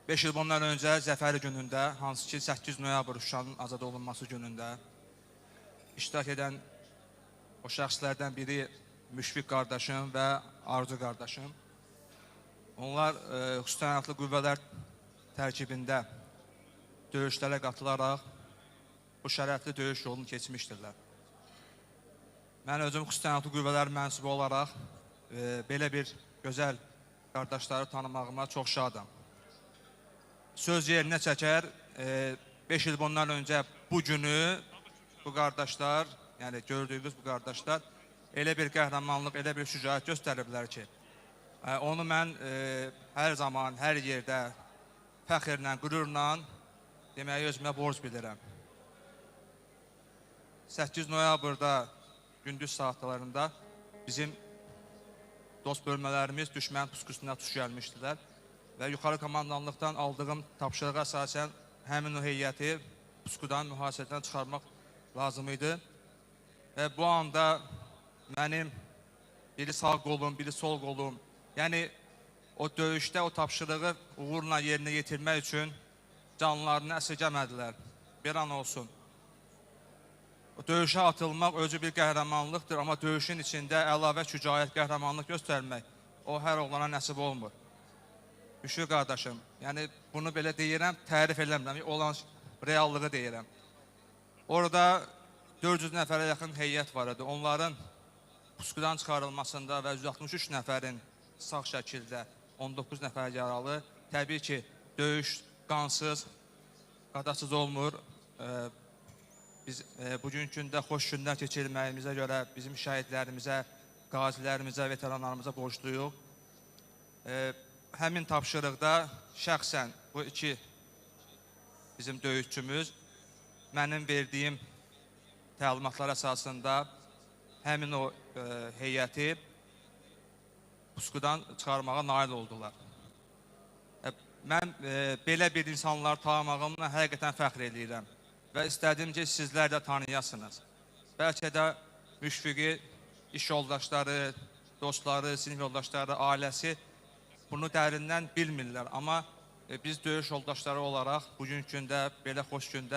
5 il bundan öncə Zəfəri günündə, hansı ki 8 noyabr Şuşanın azad olunması günündə iştirak edən o şəxslərdən biri Müşfiq qardaşım və Arzu qardaşım. Onlar xüsusi təyinatlı qüvvələr tərkibində döyüşlərə qatılaraq bu şərəfli döyüş yolunu keçmişdirlər. Mən özüm xüsusi təyinatlı qüvvələr mənsubu olaraq belə bir gözəl qardaşları tanımağıma çox şadam. Söz yerinə çəkər, 5 il bundan öncə bu günü bu qardaşlar, yəni gördüyünüz bu qardaşlar elə bir qəhrəmanlıq, elə bir şücaət göstəriblər ki, onu mən hər zaman, hər yerdə fəxrlə, qürurla deməyi özümə borc bilirəm. 8 noyabrda gündüz saatlarında bizim dost bölmələrimiz düşmən puskusuna tuş gəlmişdilər və yuxarı komandanlıqdan aldığım tapşırığa əsasən həmin o heyəti puskudan, mühasirədən çıxarmaq lazım idi. Və bu anda mənim biri sağ qolum, biri sol qolum, yəni o döyüşdə o tapşırığı uğurla yerinə yetirmək üçün canlarını əsirgəmədilər. Bir an olsun. O döyüşə atılmaq özü bir qəhrəmanlıqdır, amma döyüşün içində əlavə şücaət, qəhrəmanlıq göstərmək o hər oğlana nəsib olmur. Müşfiq qardaşım, yəni bunu belə deyirəm, tərif eləmirəm, olan reallığı deyirəm. Orada 400 nəfərə yaxın heyət var idi. Onların puskudan çıxarılmasında və 163 nəfərin sağ şəkildə 19 nəfər yaralı. Təbii ki, döyüş qansız, qadasız olmur. Biz bugünkü gündə xoş günlər keçirməyimizə görə bizim şəhidlərimizə, qazilərimizə, veteranlarımıza borcluyuq. Həmin tapşırıqda şəxsən bu iki bizim döyüşçümüz mənim verdiyim təlimatlar əsasında həmin o heyəti puskudan çıxarmağa nail oldular. Mən belə bir insanları tanımağımla həqiqətən fəxr edirəm və istədim ki, sizlər də tanıyasınız. Bəlkə də Müşfiqi, iş yoldaşları, dostları, sinif yoldaşları, ailəsi bunu dərindən bilmirlər. Amma biz döyüş yoldaşları olaraq bugünkü gündə, belə xoş gündə